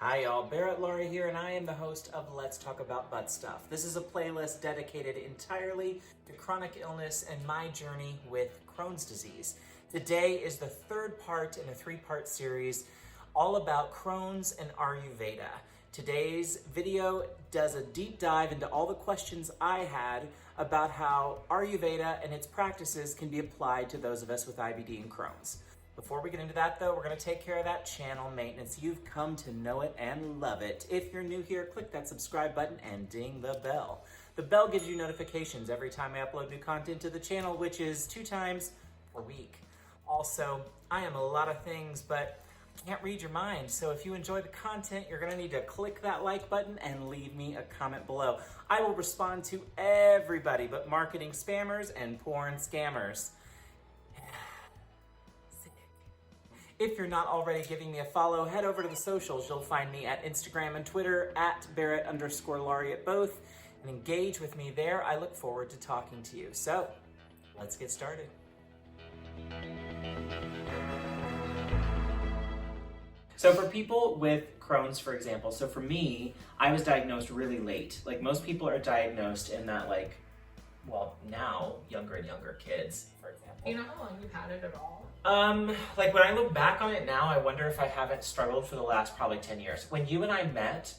Hi y'all, Barrett, Laurie here, and I am the host of Let's Talk About Butt Stuff. This is a playlist dedicated entirely to chronic illness and my journey with Crohn's disease. Today is the third part in a three-part series all about Crohn's and Ayurveda. Today's video does a deep dive into all the questions I had about how Ayurveda and its practices can be applied to those of us with IBD and Crohn's. Before we get into that though, we're going to take care of that channel maintenance. You've come to know it and love it. If you're new here, click that subscribe button and ding the bell. The bell gives you notifications every time I upload new content to the channel, which is 2 times per week. Also, I am a lot of things, but I can't read your mind. So if you enjoy the content, you're going to need to click that like button and leave me a comment below. I will respond to everybody but marketing spammers and porn scammers. If you're not already giving me a follow, head over to the socials. You'll find me at Instagram and Twitter at Barrett_Laurie at both, and engage with me there. I look forward to talking to you. So, let's get started. So for people with Crohn's, for example, so for me, I was diagnosed really late. Like most people are diagnosed in that now, younger and younger kids, for example. Do you know how long you've had it at all? Like when I look back on it now, I wonder if I haven't struggled for the last probably 10 years. When you and I met,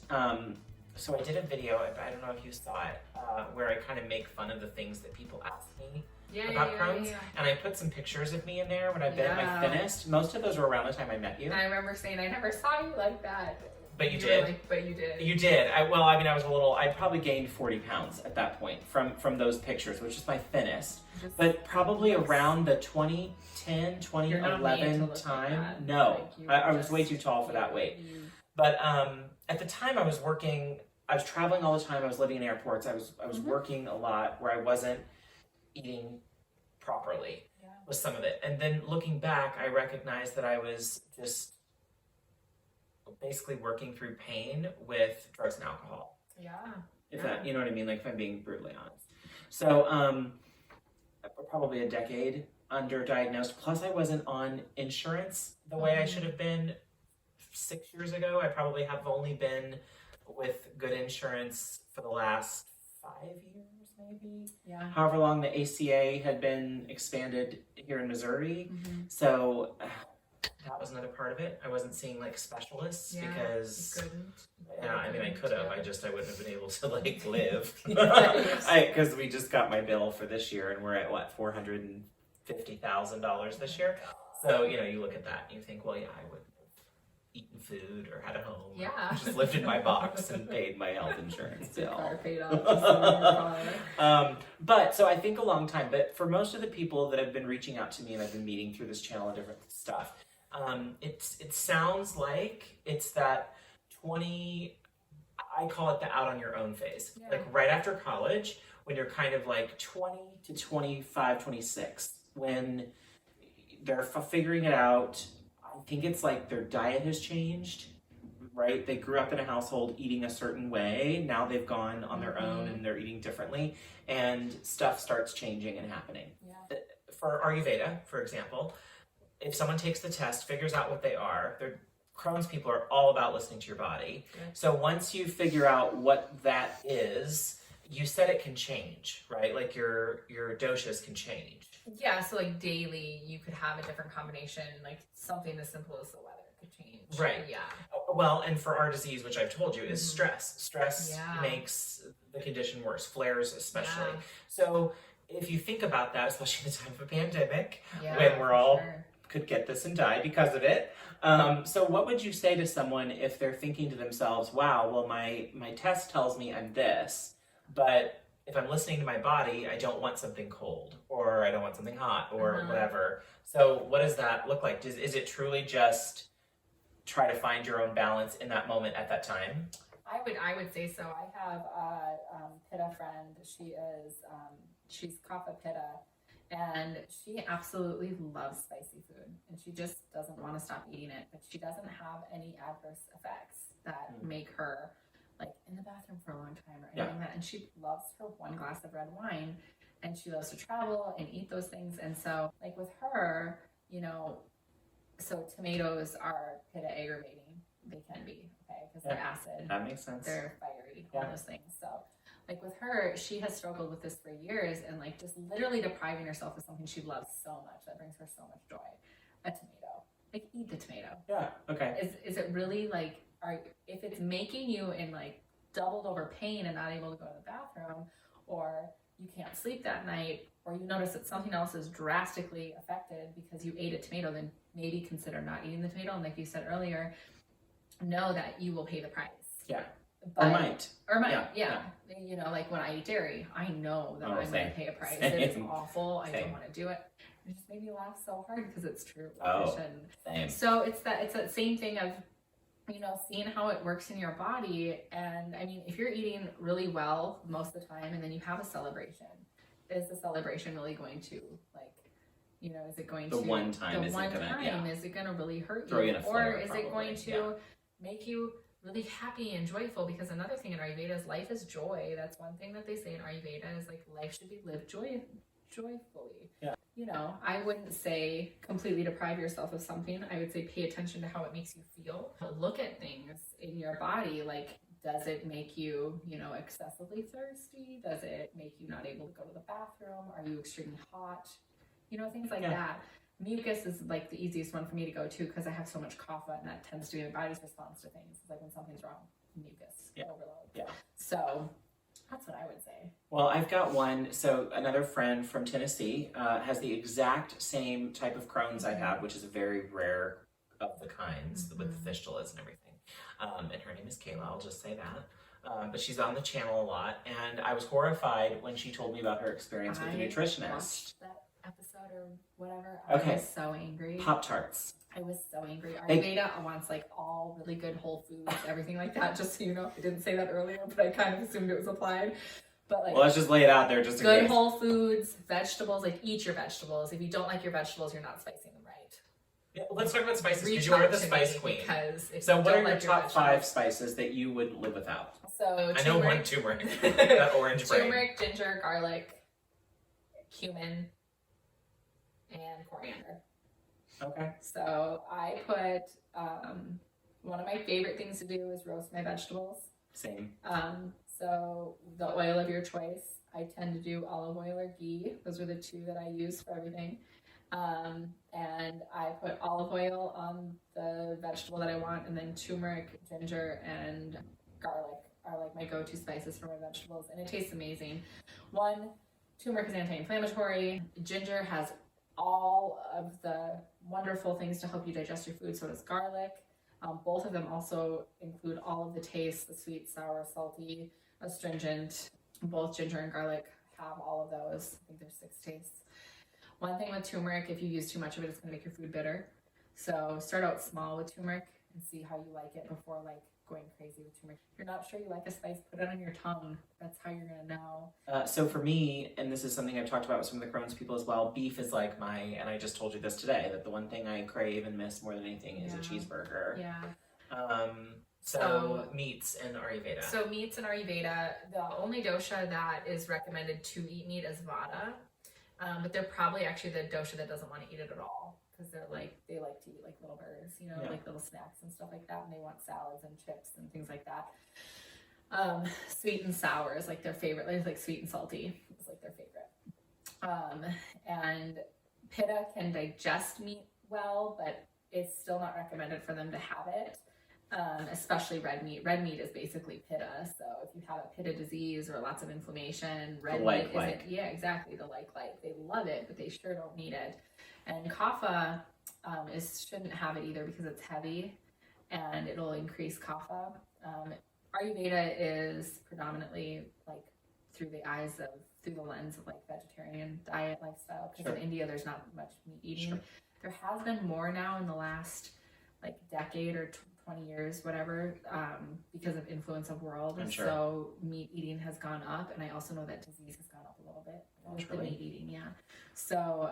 so I did a video, I don't know if you saw it, where I kind of make fun of the things that people ask me about Crohn's. Yeah. And I put some pictures of me in there when I've been at my thinnest. Most of those were around the time I met you. And I remember saying, I never saw you like that. But you did. But you did. You did. I probably gained 40 pounds at that point from those pictures, which is my thinnest. But probably around the 2010, 2011 time. No, I was way too tall for that weight. But at the time I was traveling all the time. I was living in airports. I was working a lot where I wasn't eating properly with some of it. And then looking back, I recognized that I was just basically working through pain with drugs and alcohol. Yeah. If that, you know what I mean? Like if I'm being brutally honest. So, probably a decade underdiagnosed. Plus I wasn't on insurance the way I should have been 6 years ago. I probably have only been with good insurance for the last 5 years, maybe. Yeah. However long the ACA had been expanded here in Missouri. So, that was another part of it. I wasn't seeing like specialists because I could have. I wouldn't have been able to like live because we just got my bill for this year and we're at what, $450,000 this year. So you look at that and you think, well, yeah, I would have eaten food or had a home. Yeah, or just lived in my box and paid my health insurance bill. Car paid off. But so I think a long time. But for most of the people that have been reaching out to me and I've been meeting through this channel and different stuff. It sounds like it's that I call it the out on your own phase. Yeah. Like right after college, when you're kind of like 20 to 25, 26, when they're figuring it out. I think it's like their diet has changed, right? They grew up in a household eating a certain way. Now they've gone on their own and they're eating differently and stuff starts changing and happening. Yeah. For Ayurveda, for example, if someone takes the test, figures out what they are, Crohn's people are all about listening to your body. Okay. So once you figure out what that is, you said it can change, right? Like your doshas can change. Yeah, so like daily, you could have a different combination, like something as simple as the weather could change. Right. Yeah. Well, and for our disease, which I've told you, is stress. Stress makes the condition worse, flares especially. Yeah. So if you think about that, especially in the time of a pandemic, when we're all could get this and die because of it. So what would you say to someone if they're thinking to themselves, wow, well, my test tells me I'm this, but if I'm listening to my body, I don't want something cold or I don't want something hot or whatever. So what does that look like? Is it truly just try to find your own balance in that moment at that time? I would say so. I have a Pitta friend. She's Kapha Pitta. And she absolutely loves spicy food and she just doesn't want to stop eating it, but she doesn't have any adverse effects that make her like in the bathroom for a long time or anything like that. And she loves her 1 glass of red wine and she loves to travel and eat those things. And so like with her, so tomatoes are Pitta aggravating. They can be, okay? Because because they're acid. That makes sense. They're fiery, all those things. So like with her, she has struggled with this for years, and like just literally depriving herself of something she loves so much that brings her so much joy. A tomato. Like, eat the tomato. Yeah, okay. Is it really like, if it's making you in like doubled over pain and not able to go to the bathroom, or you can't sleep that night, or you notice that something else is drastically affected because you ate a tomato, then maybe consider not eating the tomato. And like you said earlier, know that you will pay the price. Yeah. But, or might. Yeah. You know, like when I eat dairy, I know that I'm going to pay a price. It's awful. I don't want to do it. It just made me laugh so hard because it's true. Same. So it's that same thing of, you know, seeing how it works in your body. And I mean, if you're eating really well most of the time and then you have a celebration, is the celebration really going to, like, you know, is it going to... Is it going to really hurt Throw you? In a flare, or is it going to make you really happy and joyful? Because another thing in Ayurveda is life is joy. That's one thing that they say in Ayurveda is like life should be lived joyfully. Yeah. You know, I wouldn't say completely deprive yourself of something. I would say pay attention to how it makes you feel. Look at things in your body. Like, does it make you, you know, excessively thirsty? Does it make you not able to go to the bathroom? Are you extremely hot? You know, things like that. Mucus is like the easiest one for me to go to because I have so much kapha, and that tends to be my body's response to things. It's like when something's wrong, mucus overload. Yeah. So that's what I would say. Well, I've got one. So another friend from Tennessee has the exact same type of Crohn's I have, which is a very rare of the kinds with fistulas and everything. And her name is Kayla, I'll just say that. But she's on the channel a lot, and I was horrified when she told me about her experience with the nutritionist. Watched that episode or whatever. I was so angry. Pop-Tarts. I was so angry. Ayurveda wants like all really good whole foods, everything like that. Just so you know, I didn't say that earlier, but I kind of assumed it was applied. But like, well, let's just lay it out there. Just good whole foods, vegetables. Like, eat your vegetables. If you don't like your vegetables, you're not spicing them right. Yeah, well, let's talk about spices because you are the spice queen. So, what are your top 5 spices that you would live without? So, I know one: turmeric, that orange brain. Turmeric, ginger, garlic, cumin, and coriander. Okay. So I put, one of my favorite things to do is roast my vegetables. Same. So the oil of your choice. I tend to do olive oil or ghee. Those are the 2 that I use for everything. And I put olive oil on the vegetable that I want, and then turmeric, ginger, and garlic are like my go-to spices for my vegetables, and it tastes amazing. One, turmeric is anti-inflammatory. Ginger has all of the wonderful things to help you digest your food. So does garlic. Both of them also include all of the tastes: the sweet, sour, salty, astringent. Both ginger and garlic have all of those. I think there's 6 tastes. One thing with turmeric, if you use too much of it, it's going to make your food bitter. So start out small with turmeric and see how you like it before like going crazy with turmeric. If you're not sure you like a spice, put it on your tongue. That's how you're going to know. So for me, and this is something I've talked about with some of the Crohn's people as well, beef is like and I just told you this today, that the one thing I crave and miss more than anything is a cheeseburger. Yeah. So meats and Ayurveda. So meats and Ayurveda, the only dosha that is recommended to eat meat is Vata. But they're probably actually the dosha that doesn't want to eat it at all, because they like to eat like little birds, you know, like little snacks and stuff like that, and they want salads and chips and things like that. Sweet and sour is like their favorite. Like sweet and salty is like their favorite. And Pitta can digest meat well, but it's still not recommended for them to have it. Especially red meat. Red meat is basically Pitta. So if you have a Pitta disease or lots of inflammation, red meat isn't. Yeah, exactly. The like. They love it, but they sure don't need it. And kapha shouldn't have it either because it's heavy and it'll increase kapha. Ayurveda is predominantly like through the lens of like vegetarian diet lifestyle, because in India there's not much meat eating. There has been more now in the last like decade or 20 years, whatever, because of influence of world. So meat eating has gone up, and I also know that disease has gone up a little bit with the meat eating. So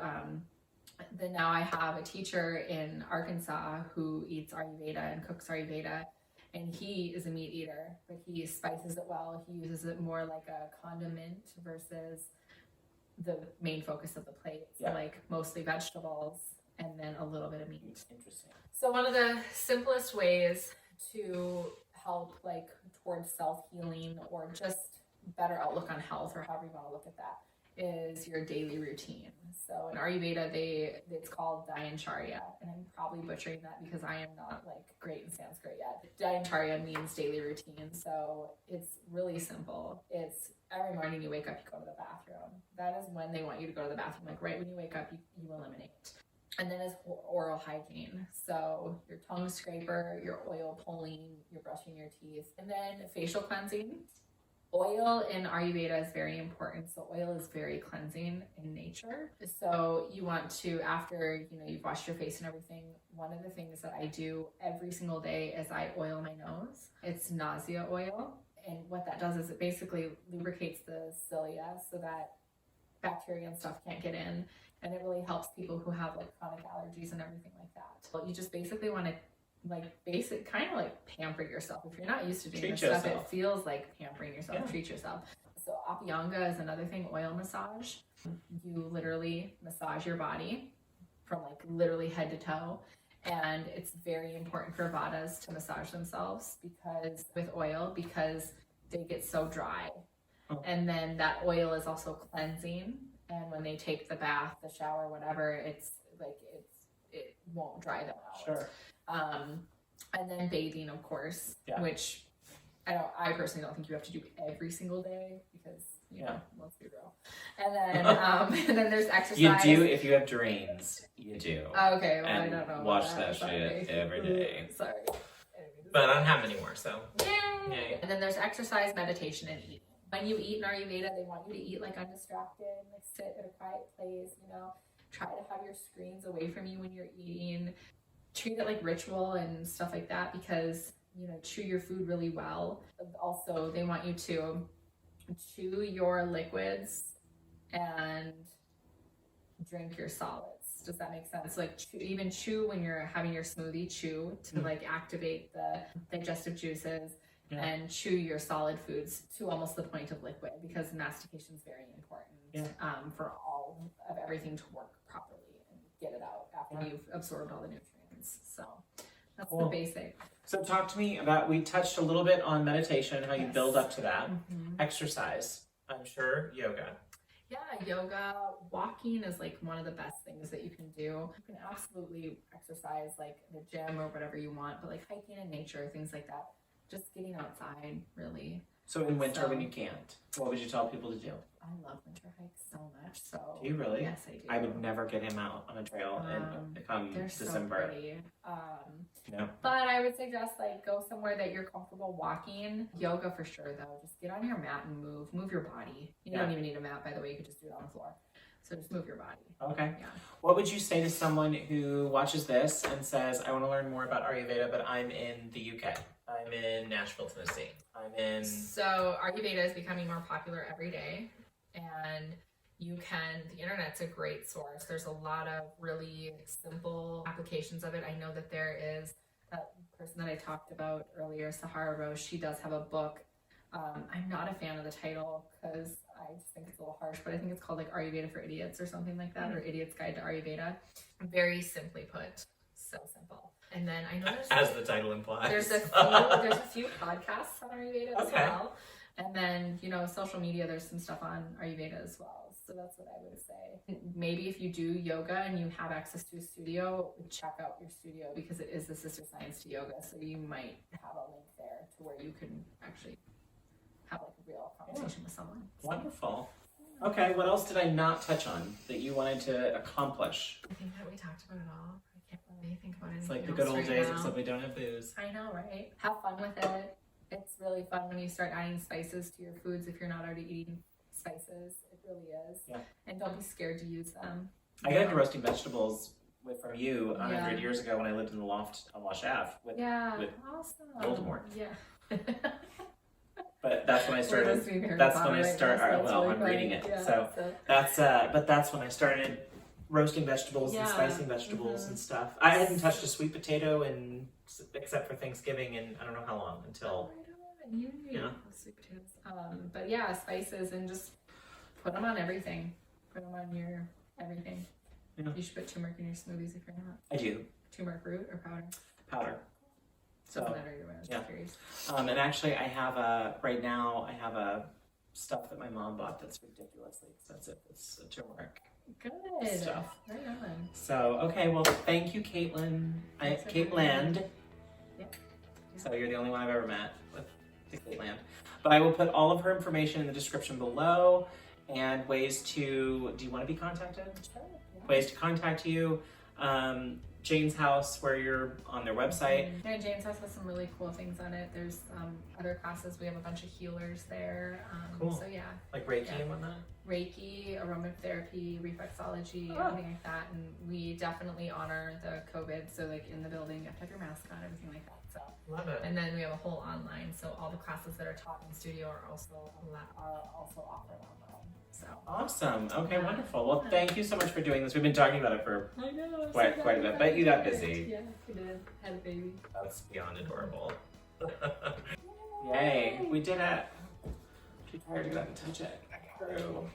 then now I have a teacher in Arkansas who eats Ayurveda and cooks Ayurveda, and he is a meat eater, but he spices it well. He uses it more like a condiment versus the main focus of the plate. So like mostly vegetables and then a little bit of meat. Interesting. So one of the simplest ways to help like towards self-healing or just better outlook on health, or however you want to look at that, is your daily routine. So in Ayurveda, it's called Diancharya, and I'm probably butchering that because I am not like great in Sanskrit yet. Diancharya means daily routine, so it's really simple. It's every morning you wake up, you go to the bathroom. That is when they want you to go to the bathroom. Like right when you wake up, you eliminate. And then it's oral hygiene. So your tongue scraper, your oil pulling, you're brushing your teeth, and then facial cleansing. Oil in Ayurveda is very important. So oil is very cleansing in nature. So you want to, after, you've washed your face and everything, one of the things that I do every single day is I oil my nose. It's nausea oil. And what that does is it basically lubricates the cilia so that bacteria and stuff can't get in. And it really helps people who have like chronic allergies and everything like that. But you just basically want to kind of like pamper yourself. If you're not used to doing this stuff, it feels like pampering yourself. Yeah. Treat yourself. So Apyanga is another thing, oil massage. You literally massage your body from like literally head to toe. And it's very important for Vadas to massage themselves because they get so dry. Oh. And then that oil is also cleansing. And when they take the bath, the shower, whatever, it won't dry them out. Sure. And then bathing, of course, which I personally don't think you have to do every single day because, let's be real. And then, and then there's exercise. You do if you have drains. You do. Okay, well, I don't know. Wash that shit every day. Sorry. But I don't have any more, so. Yay! And then there's exercise, meditation, and eating. When you eat in Ayurveda, they want you to eat like undistracted, like sit at a quiet place, try to have your screens away from you when you're eating. Treat it like ritual and stuff like that because, chew your food really well. Also, they want you to chew your liquids and drink your solids. Does that make sense? Like chew when you're having your smoothie, chew to like activate the digestive juices. Yeah. And chew your solid foods to almost the point of liquid because mastication is very important for all of everything to work properly and get it out after you've absorbed all the nutrients. So that's the basic. So talk to me about, we touched a little bit on meditation, how you build up to that. Mm-hmm. Exercise, I'm sure, yoga. Yeah, yoga, walking is like one of the best things that you can do. You can absolutely exercise like in the gym or whatever you want, but like hiking in nature, things like that. Just getting outside, really. So in winter when you can't, what would you tell people to do? I love winter hikes so much. So do you really? Yes, I do. I would never get him out on a trail come December. So pretty. But I would suggest like go somewhere that you're comfortable walking. Yoga for sure though. Just get on your mat and move your body. You don't even need a mat, by the way. You could just do it on the floor. So just move your body. Okay. Yeah. What would you say to someone who watches this and says, I want to learn more about Ayurveda, but I'm in the UK. I'm in Nashville, Tennessee. So Ayurveda is becoming more popular every day. And the internet's a great source. There's a lot of really simple applications of it. I know that there is that person that I talked about earlier, Sahara Rose. She does have a book. I'm not a fan of the title because I just think it's a little harsh, but I think it's called like Ayurveda for Idiots or something like that, or Idiot's Guide to Ayurveda. Very simply put, so simple. And then I know as the title implies, there's a few podcasts on Ayurveda as well. And then, social media, there's some stuff on Ayurveda as well. So that's what I would say. Maybe if you do yoga and you have access to a studio, check out your studio because it is the sister science to yoga. So you might have a link there to where you can actually have like a real conversation with someone. Wonderful. Okay, what else did I not touch on that you wanted to accomplish? I think that we talked about it all. I can't really think about anything. It's like the good old days, except we don't have booze. I know, right? Have fun with it. It's really fun when you start adding spices to your foods if you're not already eating spices. It really is. Yeah. And don't be scared to use them. I got into roasting vegetables from you 100 years ago when I lived in the loft on Wash Ave with awesome. Voldemort. Yeah. But that's when I started. I'm reading it. Yeah, so that's when I started roasting vegetables and spicing vegetables and stuff. I hadn't touched a sweet potato except for Thanksgiving and I don't know how long until. Sweet potatoes. But yeah, spices and just put them on everything. Put them on your everything. Yeah. You should put turmeric in your smoothies if you're not. I do. Turmeric root or powder? Powder. So doesn't matter either way. I was curious. And actually, I have a stuff that my mom bought that's ridiculously expensive. It's a turmeric. Good Stuff. Right on. So okay, well, thank you, Kateland. Kateland. Yep. So you're the only one I've ever met with the Kateland. But I will put all of her information in the description below and ways to. Do you want to be contacted? Sure. Yeah. Ways to contact you. Jane's house, where you're on their website. Yeah, Jane's house has some really cool things on it. There's other classes. We have a bunch of healers there. Cool. So yeah. Like Reiki and whatnot? Reiki, aromatherapy, reflexology, everything like that. And we definitely honor the COVID. So like in the building, you have to have your mask on, everything like that. So Love it. and then we have a whole online. So all the classes that are taught in studio are also offered online. So Awesome. Okay, wonderful. Well, thank you so much for doing this. We've been talking about it for I know, quite a bit, but you got busy. Yeah, we did. Had a baby. That's beyond adorable. Yay, we did it. Too tired to go out and touch it. True.